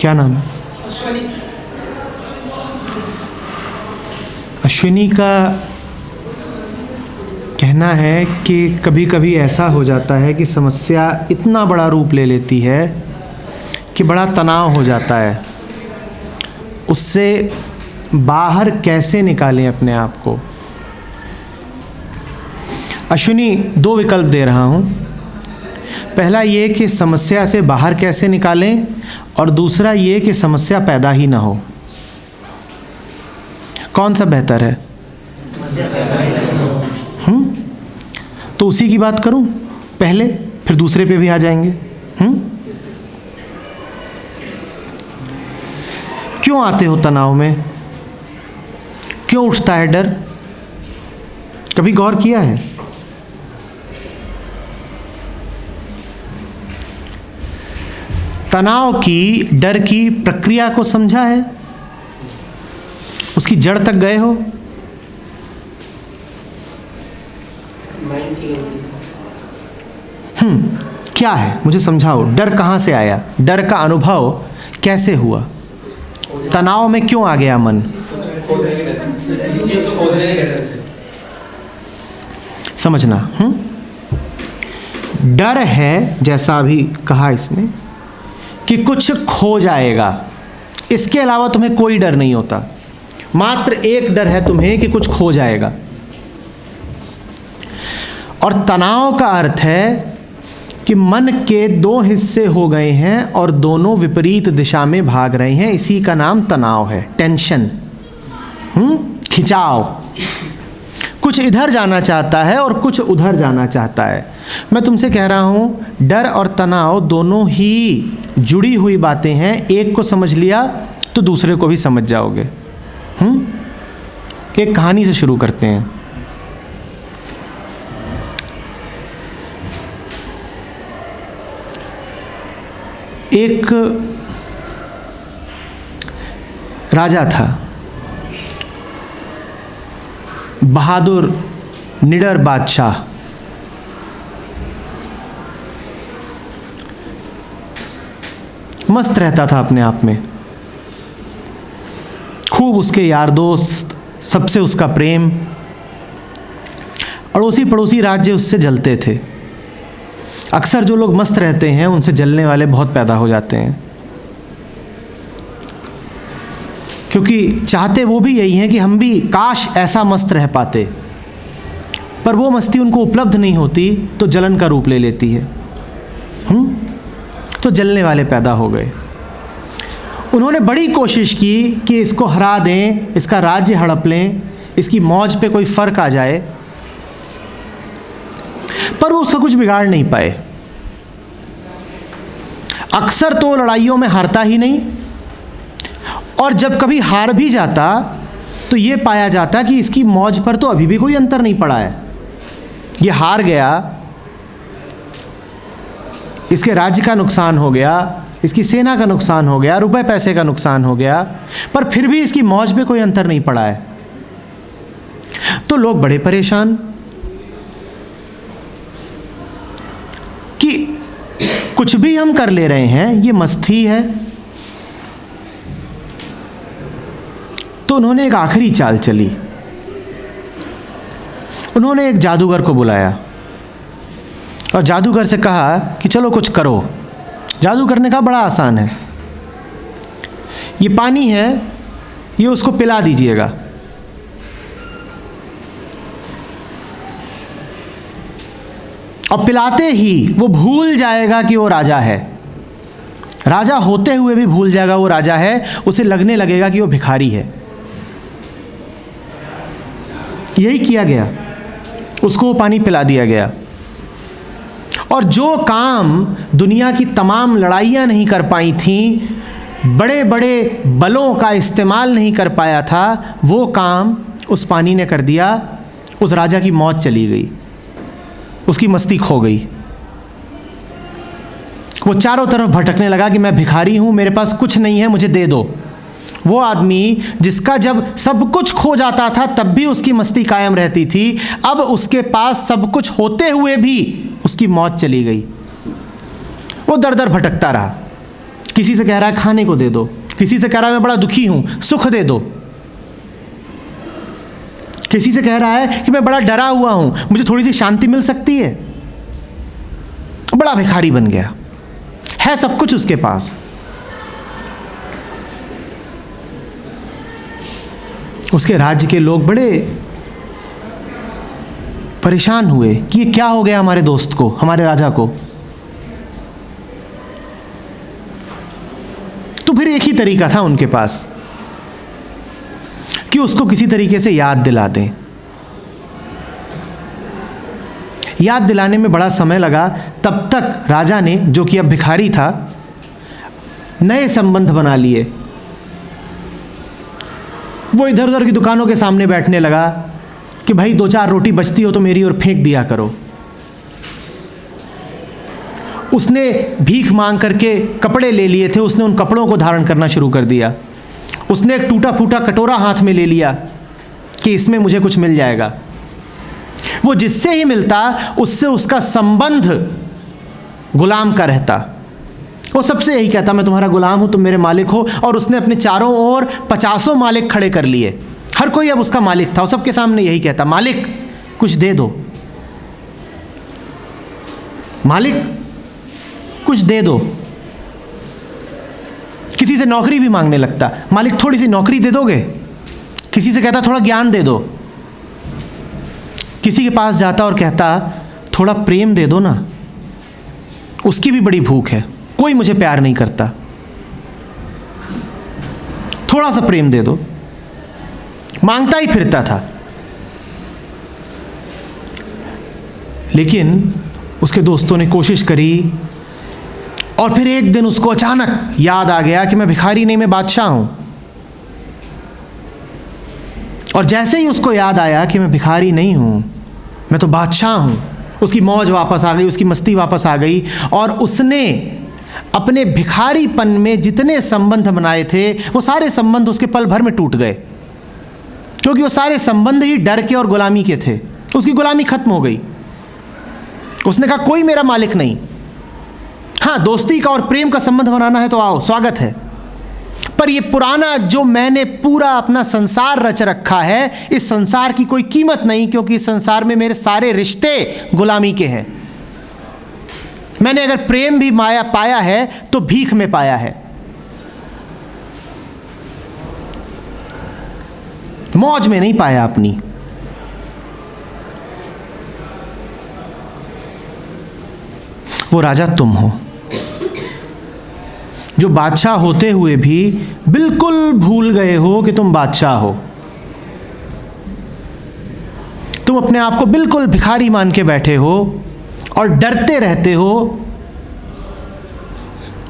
क्या नाम है? अश्विनी का कहना है कि कभी कभी ऐसा हो जाता है कि समस्या इतना बड़ा रूप ले लेती है कि बड़ा तनाव हो जाता है। उससे बाहर कैसे निकालें अपने आप को? अश्विनी, 2 विकल्प दे रहा हूँ। पहला ये कि समस्या से बाहर कैसे निकालें, और दूसरा ये कि समस्या पैदा ही ना हो। कौन सा बेहतर है? तो उसी की बात करूं पहले, फिर दूसरे पे भी आ जाएंगे। क्यों आते हो तनाव में? क्यों उठता है डर? कभी गौर किया है? तनाव की, डर की प्रक्रिया को समझा है? उसकी जड़ तक गए हो? क्या है, मुझे समझाओ। डर कहाँ से आया? डर का अनुभव कैसे हुआ? तनाव में क्यों आ गया मन? समझना। डर है, जैसा अभी कहा इसने, कि कुछ खो जाएगा। इसके अलावा तुम्हें कोई डर नहीं होता। मात्र एक डर है तुम्हें कि कुछ खो जाएगा। और तनाव का अर्थ है कि मन के 2 हिस्से हो गए हैं और दोनों विपरीत दिशा में भाग रहे हैं। इसी का नाम तनाव है, टेंशन, खिंचाव। कुछ इधर जाना चाहता है और कुछ उधर जाना चाहता है। मैं तुमसे कह रहा हूं, डर और तनाव दोनों ही जुड़ी हुई बातें हैं। एक को समझ लिया तो दूसरे को भी समझ जाओगे। एक कहानी से शुरू करते हैं। एक राजा था, बहादुर निडर बादशाह। मस्त रहता था अपने आप में। खूब उसके यार दोस्त, सबसे उसका प्रेम। अड़ोसी पड़ोसी राज्य उससे जलते थे। अक्सर जो लोग मस्त रहते हैं उनसे जलने वाले बहुत पैदा हो जाते हैं, क्योंकि चाहते वो भी यही हैं कि हम भी काश ऐसा मस्त रह पाते, पर वो मस्ती उनको उपलब्ध नहीं होती तो जलन का रूप ले लेती है। तो जलने वाले पैदा हो गए। उन्होंने बड़ी कोशिश की कि इसको हरा दें, इसका राज्य हड़प लें, इसकी मौज पे कोई फर्क आ जाए, पर वो उसका कुछ बिगाड़ नहीं पाए। अक्सर तो लड़ाइयों में हारता ही नहीं, और जब कभी हार भी जाता तो ये पाया जाता कि इसकी मौज पर तो अभी भी कोई अंतर नहीं पड़ा है। ये हार गया, इसके राज्य का नुकसान हो गया, इसकी सेना का नुकसान हो गया, रुपए पैसे का नुकसान हो गया, पर फिर भी इसकी मौज पे कोई अंतर नहीं पड़ा है। तो लोग बड़े परेशान कि कुछ भी हम कर ले रहे हैं, ये मस्ती है। तो उन्होंने एक आखिरी चाल चली। उन्होंने एक जादूगर को बुलाया और जादूगर से कहा कि चलो कुछ करो। जादू करने का बड़ा आसान है। ये पानी है, ये उसको पिला दीजिएगा। और पिलाते ही वो भूल जाएगा कि वो राजा है। राजा होते हुए भी भूल जाएगा वो राजा है। उसे लगने लगेगा कि वो भिखारी है। यही किया गया, उसको वो पानी पिला दिया गया। और जो काम दुनिया की तमाम लड़ाइयाँ नहीं कर पाई थीं, बड़े बड़े बलों का इस्तेमाल नहीं कर पाया था, वो काम उस पानी ने कर दिया। उस राजा की मौत चली गई, उसकी मस्ती खो गई। वो चारों तरफ भटकने लगा कि मैं भिखारी हूँ, मेरे पास कुछ नहीं है, मुझे दे दो। वो आदमी जिसका जब सब कुछ खो जाता था तब भी उसकी मस्ती कायम रहती थी, अब उसके पास सब कुछ होते हुए भी उसकी मौत चली गई। वो दर दर भटकता रहा। किसी से कह रहा है खाने को दे दो, किसी से कह रहा है मैं बड़ा दुखी हूं, सुख दे दो, किसी से कह रहा है कि मैं बड़ा डरा हुआ हूं, मुझे थोड़ी सी शांति मिल सकती है। बड़ा भिखारी बन गया, है सब कुछ उसके पास। उसके राज्य के लोग बड़े परेशान हुए कि ये क्या हो गया हमारे दोस्त को, हमारे राजा को। तो फिर एक ही तरीका था उनके पास कि उसको किसी तरीके से याद दिला दें। याद दिलाने में बड़ा समय लगा। तब तक राजा ने, जो कि अब भिखारी था, नए संबंध बना लिए। वो इधर उधर की दुकानों के सामने बैठने लगा कि भाई 2-4 रोटी बचती हो तो मेरी ओर फेंक दिया करो। उसने भीख मांग करके कपड़े ले लिए थे, उसने उन कपड़ों को धारण करना शुरू कर दिया। उसने एक टूटा फूटा कटोरा हाथ में ले लिया कि इसमें मुझे कुछ मिल जाएगा। वो जिससे ही मिलता उससे उसका संबंध गुलाम का रहता। वो सबसे यही कहता मैं तुम्हारा गुलाम हूं, तुम मेरे मालिक हो। और उसने अपने चारों ओर 50 मालिक खड़े कर लिए। हर कोई अब उसका मालिक था। वो सबके सामने यही कहता मालिक कुछ दे दो, मालिक कुछ दे दो। किसी से नौकरी भी मांगने लगता, मालिक थोड़ी सी नौकरी दे दोगे। किसी से कहता थोड़ा ज्ञान दे दो। किसी के पास जाता और कहता थोड़ा प्रेम दे दो ना, उसकी भी बड़ी भूख है, कोई मुझे प्यार नहीं करता, थोड़ा सा प्रेम दे दो। मांगता ही फिरता था। लेकिन उसके दोस्तों ने कोशिश करी और फिर एक दिन उसको अचानक याद आ गया कि मैं भिखारी नहीं, मैं बादशाह हूं। और जैसे ही उसको याद आया कि मैं भिखारी नहीं हूं, मैं तो बादशाह हूं, उसकी मौज वापस आ गई, उसकी मस्ती वापस आ गई। और उसने अपने भिखारीपन में जितने संबंध बनाए थे वो सारे संबंध उसके पल भर में टूट गए, क्योंकि वो सारे संबंध ही डर के और गुलामी के थे। उसकी गुलामी खत्म हो गई। उसने कहा कोई मेरा मालिक नहीं। हाँ, दोस्ती का और प्रेम का संबंध बनाना है तो आओ, स्वागत है। पर ये पुराना जो मैंने पूरा अपना संसार रच रखा है, इस संसार की कोई कीमत नहीं, क्योंकि इस संसार में मेरे सारे रिश्ते गुलामी के हैं। मैंने अगर प्रेम भी माया पाया है तो भीख में पाया है, मौज में नहीं पाया अपनी। वो राजा तुम हो जो बादशाह होते हुए भी बिल्कुल भूल गए हो कि तुम बादशाह हो। तुम अपने आप को बिल्कुल भिखारी मान के बैठे हो और डरते रहते हो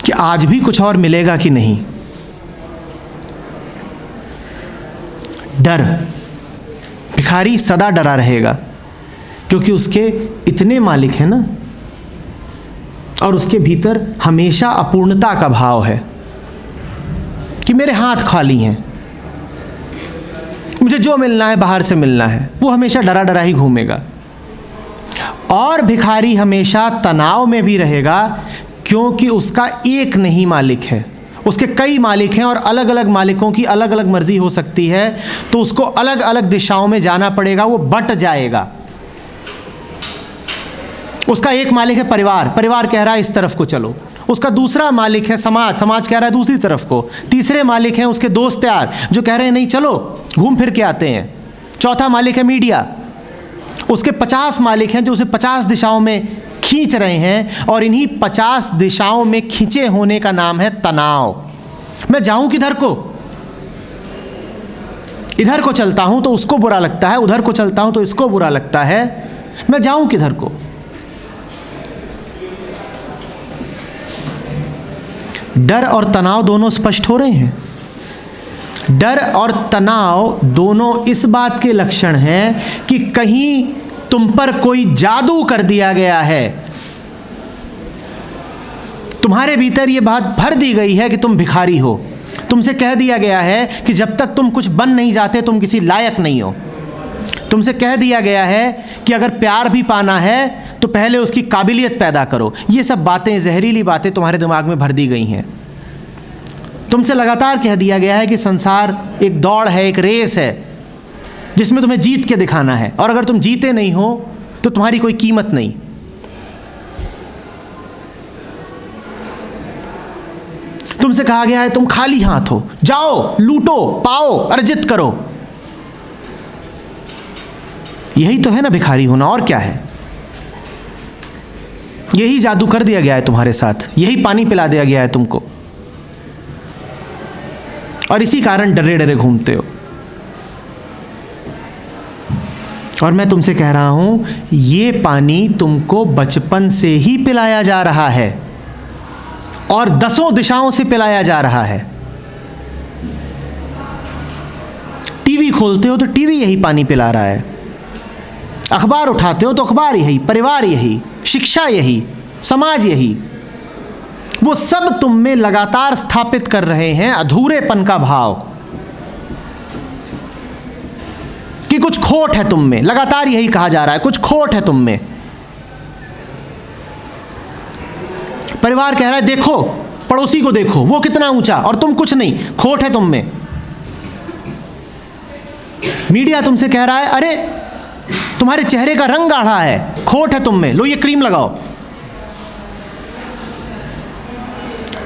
कि आज भी कुछ और मिलेगा कि नहीं। डर, भिखारी सदा डरा रहेगा, क्योंकि उसके इतने मालिक हैं ना, और उसके भीतर हमेशा अपूर्णता का भाव है कि मेरे हाथ खाली हैं, मुझे जो मिलना है बाहर से मिलना है। वो हमेशा डरा डरा ही घूमेगा। और भिखारी हमेशा तनाव में भी रहेगा, क्योंकि उसका एक नहीं मालिक है, उसके कई मालिक हैं और अलग अलग मालिकों की अलग अलग मर्जी हो सकती है। तो उसको अलग अलग दिशाओं में जाना पड़ेगा, वो बट जाएगा। उसका एक मालिक है परिवार, परिवार कह रहा है इस तरफ को चलो। उसका दूसरा मालिक है समाज, समाज कह रहा है दूसरी तरफ को। तीसरे मालिक हैं उसके दोस्त यार, जो कह रहे हैं नहीं चलो घूम फिर के आते हैं। चौथा मालिक है मीडिया, उसके 50 मालिक हैं जो उसे 50 दिशाओं में खींच रहे हैं। और इन्हीं 50 दिशाओं में खींचे होने का नाम है तनाव। मैं जाऊं किधर को? इधर को चलता हूं तो उसको बुरा लगता है, उधर को चलता हूं तो इसको बुरा लगता है। मैं जाऊं किधर को? डर और तनाव दोनों स्पष्ट हो रहे हैं। डर और तनाव दोनों इस बात के लक्षण हैं कि कहीं तुम पर कोई जादू कर दिया गया है। तुम्हारे भीतर यह बात भर दी गई है कि तुम भिखारी हो। तुमसे कह दिया गया है कि जब तक तुम कुछ बन नहीं जाते तुम किसी लायक नहीं हो। तुमसे कह दिया गया है कि अगर प्यार भी पाना है तो पहले उसकी काबिलियत पैदा करो। ये सब बातें, जहरीली बातें तुम्हारे दिमाग में भर दी गई हैं। तुमसे लगातार कह दिया गया है कि संसार एक दौड़ है, एक रेस है, जिसमें तुम्हें जीत के दिखाना है, और अगर तुम जीते नहीं हो तो तुम्हारी कोई कीमत नहीं। तुमसे कहा गया है तुम खाली हाथ हो, जाओ लूटो, पाओ, अर्जित करो। यही तो है ना भिखारी होना, और क्या है? यही जादू कर दिया गया है तुम्हारे साथ, यही पानी पिला दिया गया है तुमको, और इसी कारण डरे डरे घूमते हो। और मैं तुमसे कह रहा हूं ये पानी तुमको बचपन से ही पिलाया जा रहा है, और 10 दिशाओं से पिलाया जा रहा है। टीवी खोलते हो तो टीवी यही पानी पिला रहा है, अखबार उठाते हो तो अखबार यही, परिवार यही, शिक्षा यही, समाज यही, वो सब तुम में लगातार स्थापित कर रहे हैं अधूरेपन का भाव कि कुछ खोट है तुम में। लगातार यही कहा जा रहा है, कुछ खोट है तुम में। परिवार कह रहा है देखो पड़ोसी को, देखो वो कितना ऊंचा, और तुम कुछ नहीं, खोट है तुम में। मीडिया तुमसे कह रहा है अरे तुम्हारे चेहरे का रंग गाढ़ा है, खोट है तुम में, लो ये क्रीम लगाओ।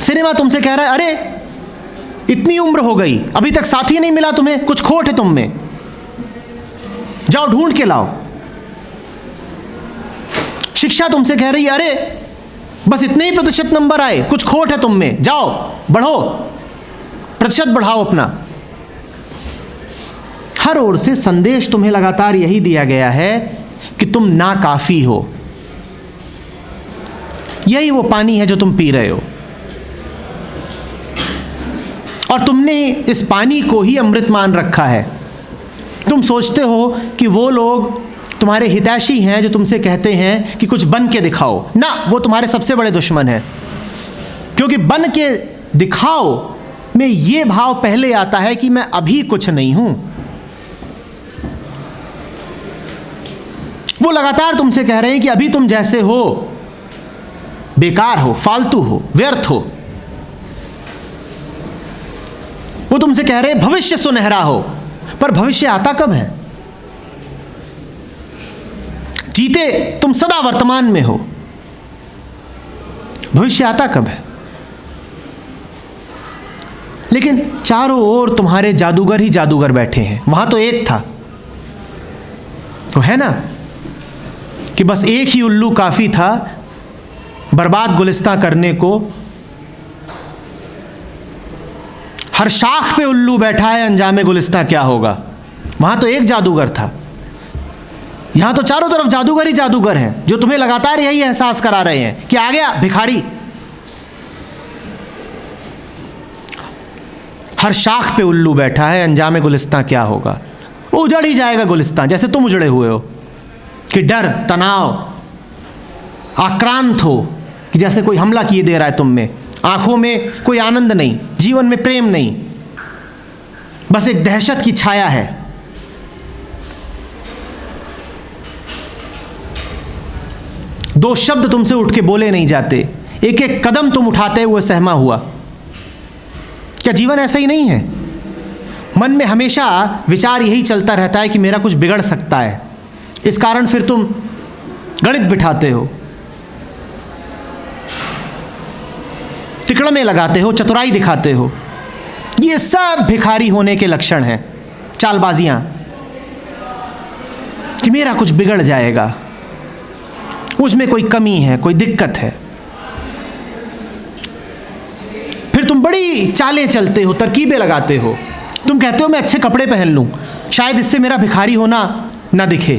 सिनेमा तुमसे कह रहा है अरे इतनी उम्र हो गई अभी तक साथी नहीं मिला तुम्हें, कुछ खोट है तुम में, जाओ ढूंढ के लाओ। शिक्षा तुमसे कह रही है अरे बस इतने ही प्रतिशत नंबर आए, कुछ खोट है तुम में, जाओ बढ़ो, प्रतिशत बढ़ाओ अपना। हर ओर से संदेश तुम्हें लगातार यही दिया गया है कि तुम नाकाफी हो। यही वो पानी है जो तुम पी रहे हो, और तुमने इस पानी को ही अमृत मान रखा है। तुम सोचते हो कि वो लोग तुम्हारे हितैषी हैं जो तुमसे कहते हैं कि कुछ बन के दिखाओ। ना, वो तुम्हारे सबसे बड़े दुश्मन हैं, क्योंकि बन के दिखाओ में ये भाव पहले आता है कि मैं अभी कुछ नहीं हूं। वो लगातार तुमसे कह रहे हैं कि अभी तुम जैसे हो बेकार हो, फालतू हो, व्यर्थ हो। वो तुमसे कह रहे हैं भविष्य सुनहरा हो, पर भविष्य आता कब है? जीते तुम सदा वर्तमान में हो, भविष्य आता कब है? लेकिन चारों ओर तुम्हारे जादूगर ही जादूगर बैठे हैं। वहां तो एक था, तो है ना कि बस एक ही उल्लू काफी था बर्बाद गुलिस्तां करने को। हर शाख पे उल्लू बैठा है, अंजामे गुलिस्तां क्या होगा। वहां तो एक जादूगर था, यहां तो चारों तरफ जादूगर ही जादूगर हैं जो तुम्हें लगातार यही एहसास करा रहे हैं कि आ गया भिखारी। हर शाख पे उल्लू बैठा है, अंजामे गुलिस्तां क्या होगा। वो उजड़ ही जाएगा गुलिस्तां, जैसे तुम उजड़े हुए हो कि डर, तनाव, आक्रांत हो कि जैसे कोई हमला किए दे रहा है तुम में। आंखों में कोई आनंद नहीं, जीवन में प्रेम नहीं, बस एक दहशत की छाया है। दो शब्द तुमसे उठ के बोले नहीं जाते, एक एक कदम तुम उठाते हुए सहमा हुआ। क्या जीवन ऐसा ही नहीं है? मन में हमेशा विचार यही चलता रहता है कि मेरा कुछ बिगड़ सकता है, इस कारण फिर तुम गणित बिठाते हो, तिकड़मे लगाते हो, चतुराई दिखाते हो। ये सब भिखारी होने के लक्षण हैं, चालबाजियां कि मेरा कुछ बिगड़ जाएगा, उसमें कोई कमी है, कोई दिक्कत है। फिर तुम बड़ी चालें चलते हो, तरकीबें लगाते हो। तुम कहते हो मैं अच्छे कपड़े पहन लूं, शायद इससे मेरा भिखारी होना ना दिखे।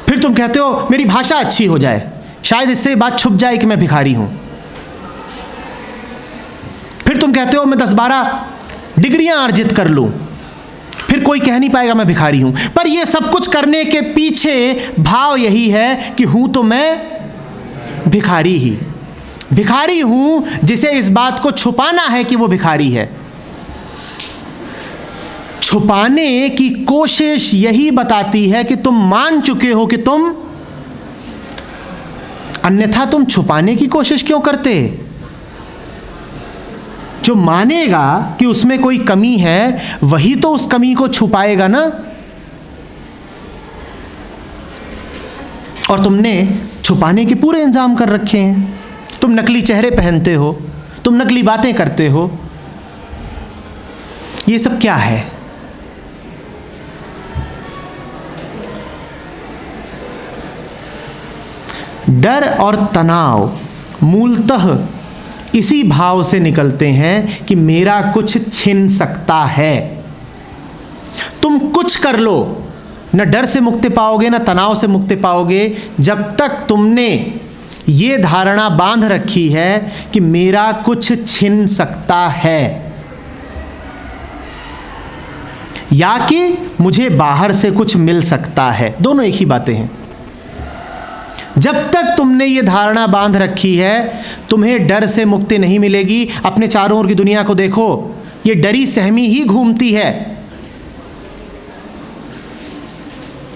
फिर तुम कहते हो मेरी भाषा अच्छी हो जाए, शायद इससे बात छुप जाए कि मैं भिखारी हूं। फिर तुम कहते हो मैं 10-12 डिग्रियां अर्जित कर लूं, फिर कोई कह नहीं पाएगा मैं भिखारी हूं। पर यह सब कुछ करने के पीछे भाव यही है कि हूं तो मैं भिखारी हूं, जिसे इस बात को छुपाना है कि वो भिखारी है। छुपाने की कोशिश यही बताती है कि तुम मान चुके हो कि तुम, अन्यथा तुम छुपाने की कोशिश क्यों करते? जो मानेगा कि उसमें कोई कमी है, वही तो उस कमी को छुपाएगा ना। और तुमने छुपाने के पूरे इंतजाम कर रखे हैं। तुम नकली चेहरे पहनते हो, तुम नकली बातें करते हो। ये सब क्या है? डर और तनाव मूलतः इसी भाव से निकलते हैं कि मेरा कुछ छिन सकता है। तुम कुछ कर लो, न डर से मुक्ति पाओगे न तनाव से मुक्ति पाओगे, जब तक तुमने ये धारणा बांध रखी है कि मेरा कुछ छिन सकता है, या कि मुझे बाहर से कुछ मिल सकता है। दोनों एक ही बातें हैं। जब तक तुमने ये धारणा बांध रखी है, तुम्हें डर से मुक्ति नहीं मिलेगी। अपने चारों ओर की दुनिया को देखो, ये डरी सहमी ही घूमती है,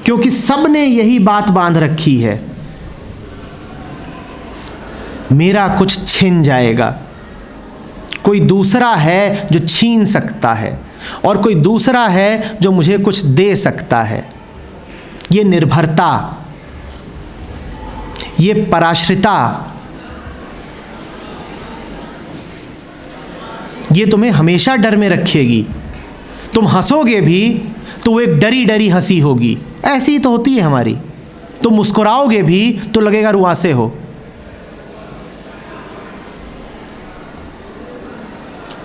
क्योंकि सबने यही बात बांध रखी है, मेरा कुछ छिन जाएगा। कोई दूसरा है जो छीन सकता है, और कोई दूसरा है जो मुझे कुछ दे सकता है। ये निर्भरता, ये पराश्रिता, ये तुम्हें हमेशा डर में रखेगी। तुम हंसोगे भी तो वो एक डरी डरी हंसी होगी। ऐसी ही तो होती है हमारी। तुम मुस्कुराओगे भी तो लगेगा रुआंसे हो।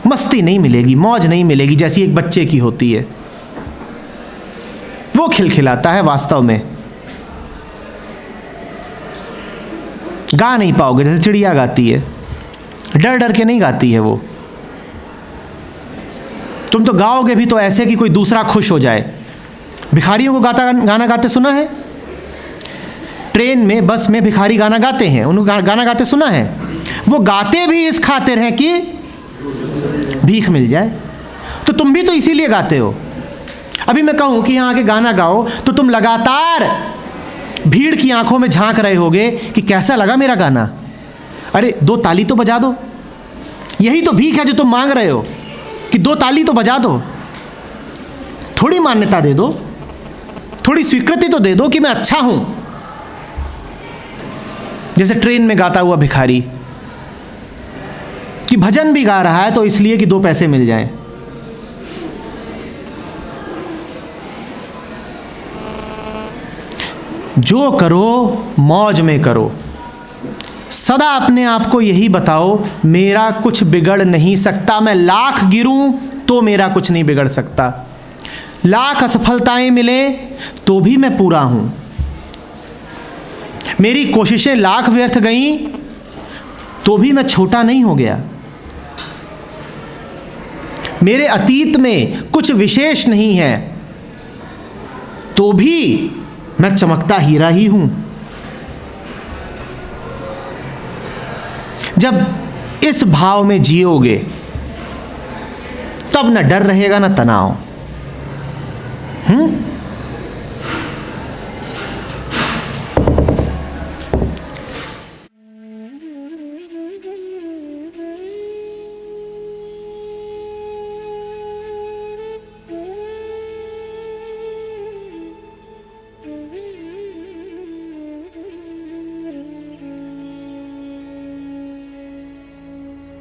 मस्ती नहीं मिलेगी, मौज नहीं मिलेगी जैसी एक बच्चे की होती है। वो खिलखिलाता है, वास्तव में गा नहीं पाओगे जैसे चिड़िया गाती है। डर डर के नहीं गाती है वो। तुम तो गाओगे भी तो ऐसे कि कोई दूसरा खुश हो जाए। भिखारियों को गाना गाते सुना है? ट्रेन में, बस में भिखारी गाना गाते हैं। उनको गाना गाते सुना है? वो गाते भी इस खातिर हैं कि भीख मिल जाए। तो तुम भी तो इसीलिए गाते हो। अभी मैं कहूं कि यहाँ आके गाना गाओ तो तुम लगातार भीड़ की आंखों में झांक रहे होगे कि कैसा लगा मेरा गाना। अरे 2 ताली तो बजा दो। यही तो भीख है जो तुम मांग रहे हो कि 2 ताली तो बजा दो। थोड़ी मान्यता दे दो, थोड़ी स्वीकृति तो दे दो कि मैं अच्छा हूं। जैसे ट्रेन में गाता हुआ भिखारी कि भजन भी गा रहा है तो इसलिए कि 2 पैसे मिल जाएं। जो करो मौज में करो। सदा अपने आप को यही बताओ, मेरा कुछ बिगड़ नहीं सकता। मैं लाख गिरूं तो मेरा कुछ नहीं बिगड़ सकता। लाख असफलताएं मिले तो भी मैं पूरा हूं। मेरी कोशिशें लाख व्यर्थ गईं तो भी मैं छोटा नहीं हो गया। मेरे अतीत में कुछ विशेष नहीं है तो भी मैं चमकता हीरा ही हूं। जब इस भाव में जियोगे तब न डर रहेगा न तनाव।